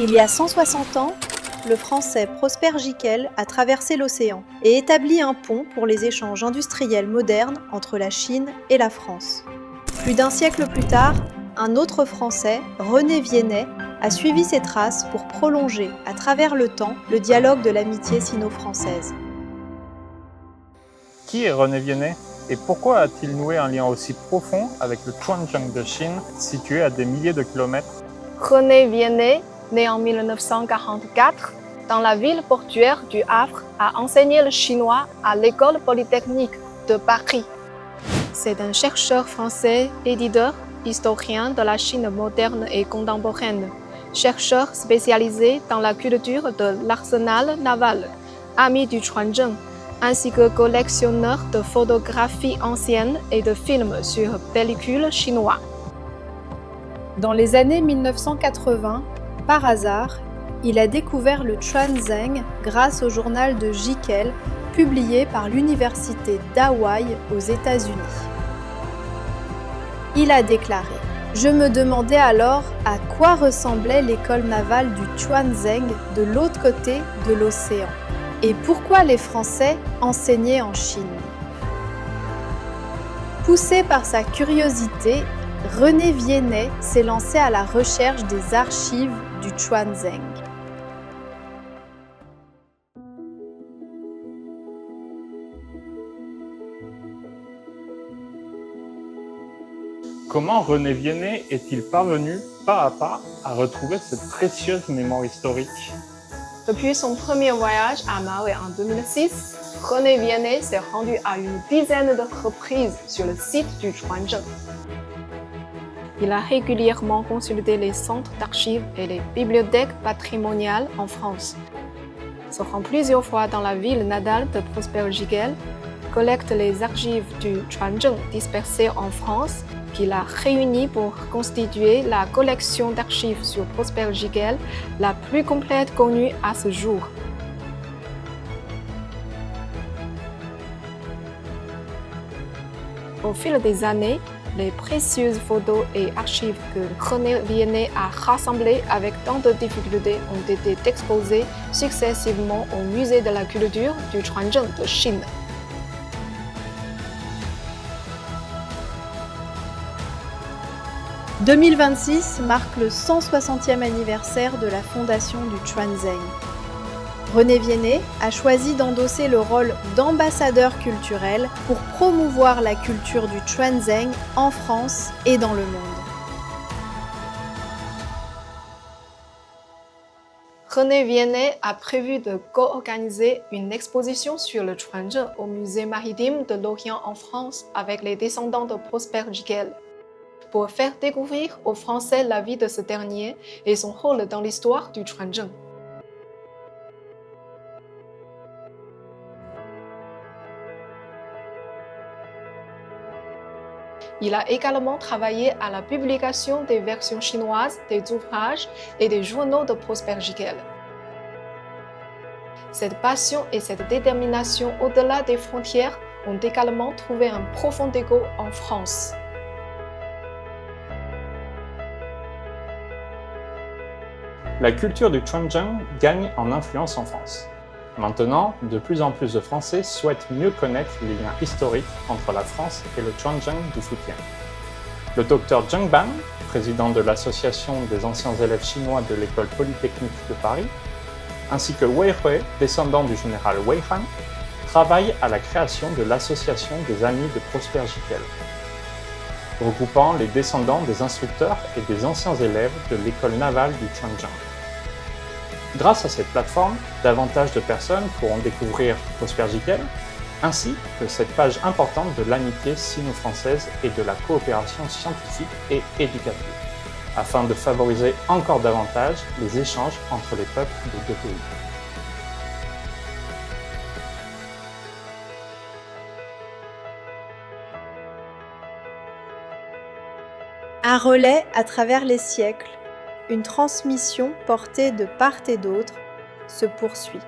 Il y a 160 ans, le Français Prosper Giquel a traversé l'océan et établi un pont pour les échanges industriels modernes entre la Chine et la France. Plus d'un siècle plus tard, un autre Français, René Viennet, a suivi ses traces pour prolonger, à travers le temps, le dialogue de l'amitié sino-française. Qui est René Viennet et pourquoi a-t-il noué un lien aussi profond avec le Chuanzheng de Chine, situé à des milliers de kilomètres? René Viennet, né en 1944, dans la ville portuaire du Havre, a enseigné le chinois à l'École polytechnique de Paris. C'est un chercheur français, éditeur, historien de la Chine moderne et contemporaine, chercheur spécialisé dans la culture de l'arsenal naval, ami du Chuanzheng, ainsi que collectionneur de photographies anciennes et de films sur pellicule chinois. Dans les années 1980, par hasard, il a découvert le Chuanzheng grâce au journal de Giquel, publié par l'université d'Hawaï aux États-Unis. Il a déclaré « Je me demandais alors à quoi ressemblait l'école navale du Chuanzheng de l'autre côté de l'océan et pourquoi les Français enseignaient en Chine. » Poussé par sa curiosité, René Viennet s'est lancé à la recherche des archives du Chuanzheng. Comment René Viennet est-il parvenu, pas à pas, à retrouver cette précieuse mémoire historique? Depuis son premier voyage à Maui en 2006, René Viennet s'est rendu à une dizaine de reprises sur le site du Chuanzheng. Il a régulièrement consulté les centres d'archives et les bibliothèques patrimoniales en France, se rend plusieurs fois dans la ville natale de Prosper Giquel, collecte les archives du Chuanzheng dispersées en France, qu'il a réunies pour constituer la collection d'archives sur Prosper Giquel, la plus complète connue à ce jour. Au fil des années, les précieuses photos et archives que René Viennet a rassemblées avec tant de difficultés ont été exposées successivement au Musée de la culture du Chuanzheng de Chine. « 2026 marque le 160e anniversaire de la fondation du Chuanzheng. René Viennet a choisi d'endosser le rôle d'ambassadeur culturel pour promouvoir la culture du Chuanzheng en France et dans le monde. René Viennet a prévu de co-organiser une exposition sur le Chuanzheng au Musée maritime de l'Orient en France avec les descendants de Prosper Giquel, pour faire découvrir aux Français la vie de ce dernier et son rôle dans l'histoire du Chuanzheng. Il a également travaillé à la publication des versions chinoises des ouvrages et des journaux de Prosper Giquel. Cette passion et cette détermination au-delà des frontières ont également trouvé un profond écho en France. La culture du Chuanzheng gagne en influence en France. Maintenant, de plus en plus de Français souhaitent mieux connaître les liens historiques entre la France et le Chuanzheng du Fujian. Le docteur Zheng Ban, président de l'association des anciens élèves chinois de l'École polytechnique de Paris, ainsi que Wei Hui, descendant du général Wei Han, travaillent à la création de l'association des amis de Prosper Giquel, regroupant les descendants des instructeurs et des anciens élèves de l'école navale du Chuanzheng. Grâce à cette plateforme, davantage de personnes pourront découvrir Prosper Giquel, ainsi que cette page importante de l'amitié sino-française et de la coopération scientifique et éducative, afin de favoriser encore davantage les échanges entre les peuples des deux pays. Un relais à travers les siècles, une transmission portée de part et d'autre se poursuit.